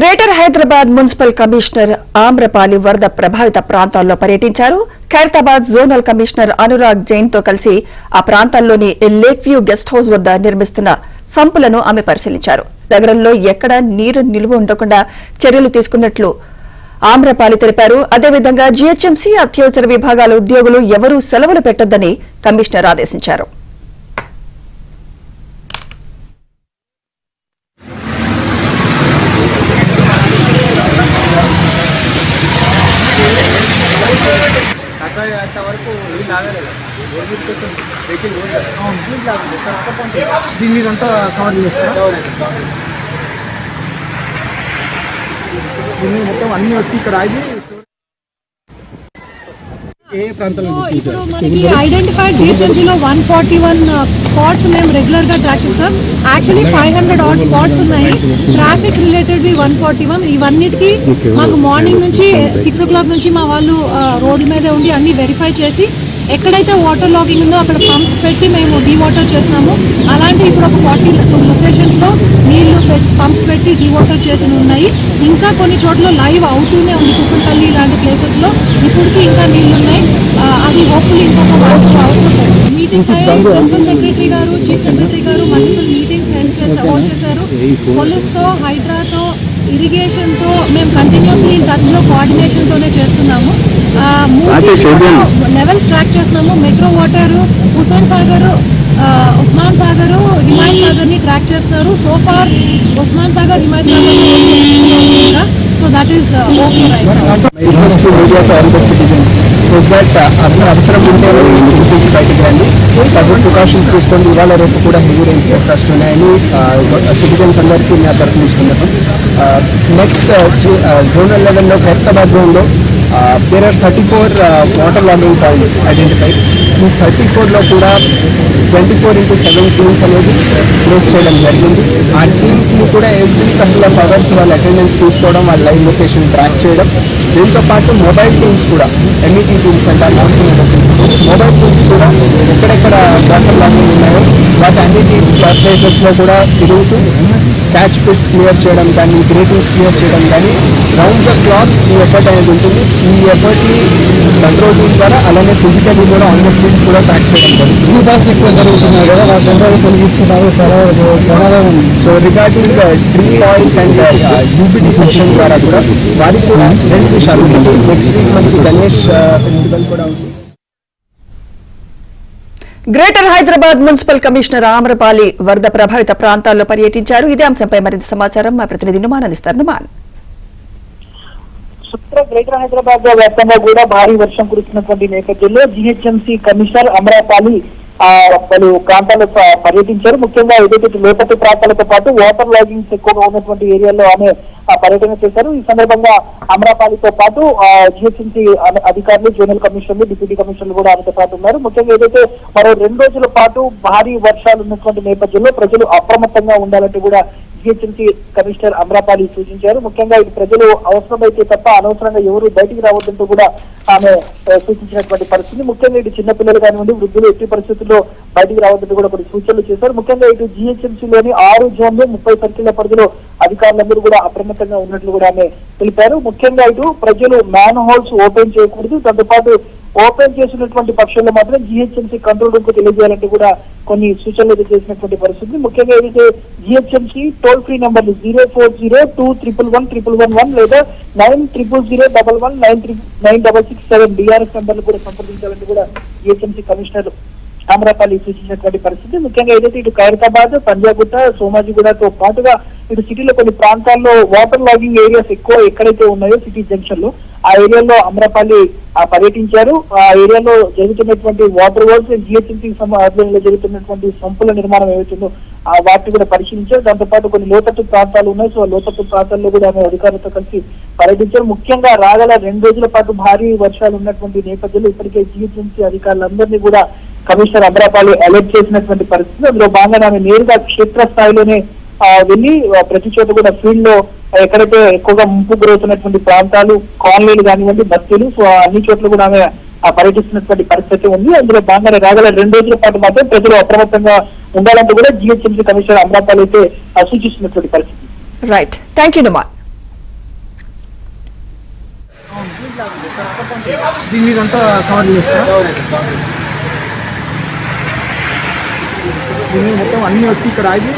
Greater Hyderabad municipal commissioner Amrapali వరద ప్రభావిత ప్రాంతాల్లో పర్యటించారు. ఖైరతాబాద్ జోనల్ కమిషనర్ అనురాగ్ జైన్ తో కలిసి ఆ ప్రాంతాల్లోని లేక్ వ్యూ గెస్ట్ హౌస్ వద్ద నిర్మిస్తున్న సంపులను ఆమె పరిశీలించారు. నగరంలో ఎక్కడా నీరు నిల్వ ఉండకుండా చర్యలు తీసుకున్నట్లు ఆమ్రపాలి తెలిపారు. అదేవిధంగా జీహెచ్ఎంసీ అత్యవసర విభాగాల ఉద్యోగులు ఎవరూ సెలవులు పెట్టొద్దని కమిషనర్ ఆదేశించారు. దీన్ని అంతా కవర్ చేస్తారు. దీన్ని మొత్తం అన్ని వచ్చి ఇక్కడ ఆగి ఇప్పుడు మనకి ఐడెంటిఫైడ్ జిహెచ్ఎంసీలో 141 స్పాట్స్ మేము రెగ్యులర్ గా ట్రాక్ చేస్తాం. యాక్చువల్లీ 500 ఆడ్ స్పాట్స్ ఉన్నాయి. Traffic related 141. ఇవన్నిటికీ మాకు మార్నింగ్ నుంచి 6 o'clock నుంచి మా వాళ్ళు రోడ్ల మీద ఉండి అన్ని వెరిఫై చేసి ఎక్కడైతే వాటర్ లాగింగ్ ఉందో అక్కడ పంప్స్ పెట్టి మేము డీవాటర్ చేస్తున్నాము. అలాంటి ఇప్పుడు ఒక 40 లొకేషన్స్ లో నీళ్లు పంప్స్ పెట్టి డీవాటర్ చేసి ఉన్నాయి. ఇంకా కొన్ని చోట్ల లైవ్ అవుతూనే ఉంది. కుక్కపల్లి ఇలాంటి ప్లేసెస్ లో ఇప్పటికీ ఇంకా నీళ్లు ఉన్నాయి. అది హోప్ఫుల్లీ ఇంకొక అవుతుంటాయి. మీటింగ్స్ ప్రిన్సిపల్ సెక్రటరీ గారు, చీఫ్ సెక్రటరీ గారు మల్టిపుల్ మీటింగ్స్ హోల్డ్ చేశారు. పోలీస్ తో, హైడ్రాతో, ఇరిగేషన్ తో మేము కంటిన్యూస్లీ ఇన్ టచ్ లో కోఆర్డినేషన్ తోనే చేస్తున్నాము. లెవెల్స్ ట్రాక్ చేస్తున్నాము. మెట్రో వాటర్, హుస్సేన్ సాగర్, ఉస్మాన్ సాగర్, హిమాయత్ సాగర్ ని ట్రాక్ చేస్తారు. So far Osman Sagar, Himayat Sagar, so that is okay right. అవసరం ఉంటే గుర్తించి బయటకు రండి. తగు ప్రికాషన్స్ తీసుకోండి. ఇవాళ రేపు కూడా హెవీ రైన్స్ ఫోర్కాస్ట్ ఉన్నాయని సిటిజన్స్ అందరికీ నా తరఫు తీసుకున్నాను. నెక్స్ట్ జోనల్ లెవెల్లో ఖైరతాబాద్ జోన్లో there are 34 water logging points identified. ఈ 34లో కూడా 24/7 టీమ్స్ అనేది ప్లేస్ చేయడం జరిగింది. ఆ టీమ్స్ని కూడా ఎవ్రీ కపుల్ ఆఫ్ అవర్స్ వాళ్ళ అటెండెన్స్ తీసుకోవడం, వాళ్ళ లైవ్ లొకేషన్ ట్రాక్ చేయడం. దీంతో పాటు మొబైల్ టీమ్స్ కూడా MET టీమ్స్ అంటారు, నాన్ మొబైల్ టీమ్స్ కూడా ఎక్కడెక్కడ వాటర్ లాగింగ్ ఉన్నాయో వాటి అన్నిటి ప్లేసెస్లో కూడా తిరుగుతూ క్యాచ్ పిట్స్ క్లియర్ చేయడం కానీ, గ్రేటింగ్స్ క్లియర్ చేయడం కానీ రౌండ్ ద క్లాక్ ఈ ఎఫర్ట్ అనేది ఉంటుంది. ఈ ఎఫర్ట్ని కంట్రోల్ రూమ్ ద్వారా అలానే ఫిజికల్లీ కూడా ఆన్ ద ఫీల్డ్ కూడా ట్రాక్ చేయడం జరుగుతుంది. ఈ బాక్స్ ఎక్కువ జరుగుతున్నాయి కదా, వాటి తొలగిస్తున్నారు చాలా. So regarding tree oils and UBT section ద్వారా కూడా వారికి కూడా 2 విషయాలు. నెక్స్ట్ వీక్ మనకి గణేష్ ఫెస్టివల్ కూడా ఉంది. Greater Hyderabad municipal commissioner Amrapali వరద ప్రభావిత ప్రాంతాల్లో పర్యటించారు. ఇదే అంశంపై మరింత సమాచారం మా ప్రతినిధి నుమాన్ అందిస్తారు. నుమాన్, గ్రేటర్ హైదరాబాద్ వ్యాప్తంగా కూడా భారీ వర్షం కురుస్తున్నటువంటి నేపథ్యంలో జీహెచ్ఎంసీ కమిషనర్ అమరపాలి పలు ప్రాంతాల్లో పర్యటించారు. ముఖ్యంగా ఏదైతే లోతట్టు ప్రాంతాలతో పాటు వాటర్ లాగింగ్స్ ఎక్కువగా ఉన్నటువంటి ఏరియాలో ఆమె పర్యటన చేశారు. ఈ సందర్భంగా అమరాపాలితో పాటు జీహెచ్ఎంసీ అధికారులు, జోనల్ కమిషనర్లు, డిప్యూటీ కమిషనర్లు కూడా ఆమెతో పాటు ఉన్నారు. ముఖ్యంగా ఏదైతే మరో 2 రోజుల పాటు భారీ వర్షాలు ఉన్నటువంటి నేపథ్యంలో ప్రజలు అప్రమత్తంగా ఉండాలంటూ కూడా జీహెచ్ఎంసీ కమిషనర్ అమరాపాలి సూచించారు. ముఖ్యంగా ఇది ప్రజలు అవసరమైతే తప్ప అనవసరంగా ఎవరు బయటికి రావద్దంటూ కూడా ఆమె సూచించినటువంటి పరిస్థితి. ముఖ్యంగా ఇటు చిన్నపిల్లలు కానివ్వండి, వృద్ధులు ఎట్టి పరిస్థితుల్లో బయటికి రావద్దంటూ కూడా కొన్ని సూచనలు చేశారు. ముఖ్యంగా ఇటు జీహెచ్ఎంసీలోని 6 జోన్లు 30 సర్కిళ్ల పరిధిలో అధికారులందరూ కూడా అప్రమత్తంగా ఉన్నట్లు కూడా ఆమె తెలిపారు. ముఖ్యంగా ఇటు ప్రజలు మ్యాన్ హోల్స్ ఓపెన్ చేయకూడదు, దాంతోపాటు ఓపెన్ చేసినటువంటి పక్షంలో మాత్రం జీహెచ్ఎంసీ కంట్రోల్ రూమ్ కు తెలియజేయాలంటూ కూడా కొన్ని సూచనలు అయితే చేసినటువంటి పరిస్థితి. ముఖ్యంగా ఏదైతే జీహెచ్ఎంసీ టోల్ ఫ్రీ నెంబర్లు 040211111 లేదా 9000119667 DRS నెంబర్లు కూడా సంప్రదించాలంటూ కూడా జీహెచ్ఎంసీ కమిషనర్ ఆమ్రపాలి సూచించినటువంటి పరిస్థితి. ముఖ్యంగా ఏదైతే ఇటు ఖైరతాబాద్, పంజాగుట్ట, సోమాజిగూడతో పాటుగా ఇటు సిటీలో కొన్ని ప్రాంతాల్లో వాటర్ లాగింగ్ ఏరియాస్ ఎక్కువ ఎక్కడైతే ఉన్నాయో సిటీ జంక్షన్ లో ఆ ఏరియాలో అమరపాలి పర్యటించారు. ఆ ఏరియాలో జరుగుతున్నటువంటి వాటర్ వర్క్స్, జీహెచ్ఎంసీ ఆధ్వర్యంలో జరుగుతున్నటువంటి సంపుల నిర్మాణం ఏవైతుందో వాటిని కూడా పరిశీలించారు. దాంతోపాటు కొన్ని లోతట్టు ప్రాంతాలు ఉన్నాయి. సో లోతట్టు ప్రాంతాల్లో కూడా ఆమె అధికారులతో కలిసి పర్యటించారు. ముఖ్యంగా రాగల 2 రోజుల పాటు భారీ వర్షాలు ఉన్నటువంటి నేపథ్యంలో ఇప్పటికే జీహెచ్ఎంసీ అధికారులందరినీ కూడా కమిషనర్ అమరాపాలి అలర్ట్ చేసినటువంటి పరిస్థితి. అందులో భాగంగా ఆమె నేరుగా క్షేత్రస్థాయిలోనే వెళ్ళి ప్రతి చోట కూడా ఫీల్డ్ లో ఎక్కడైతే ఎక్కువగా ముంపు గురవుతున్నటువంటి ప్రాంతాలు, కాలనీలు కానివ్వండి, బస్తీలు, సో అన్ని చోట్ల కూడా ఆమె పర్యటిస్తున్నటువంటి పరిస్థితి ఉంది. అందులో భాగంగా రాగల 2 రోజుల పాటు మాత్రం ప్రజలు అప్రమత్తంగా ఉండాలంటూ కూడా జీహెచ్ఎంసీ కమిషనర్ అమరాపాలి అయితే సూచిస్తున్నటువంటి పరిస్థితి. Right, thank you Numan. దీని మీద అంతా కవర్ చేస్తారా? దీని మీద మొత్తం అన్నీ వచ్చి ఇక్కడ ఆగి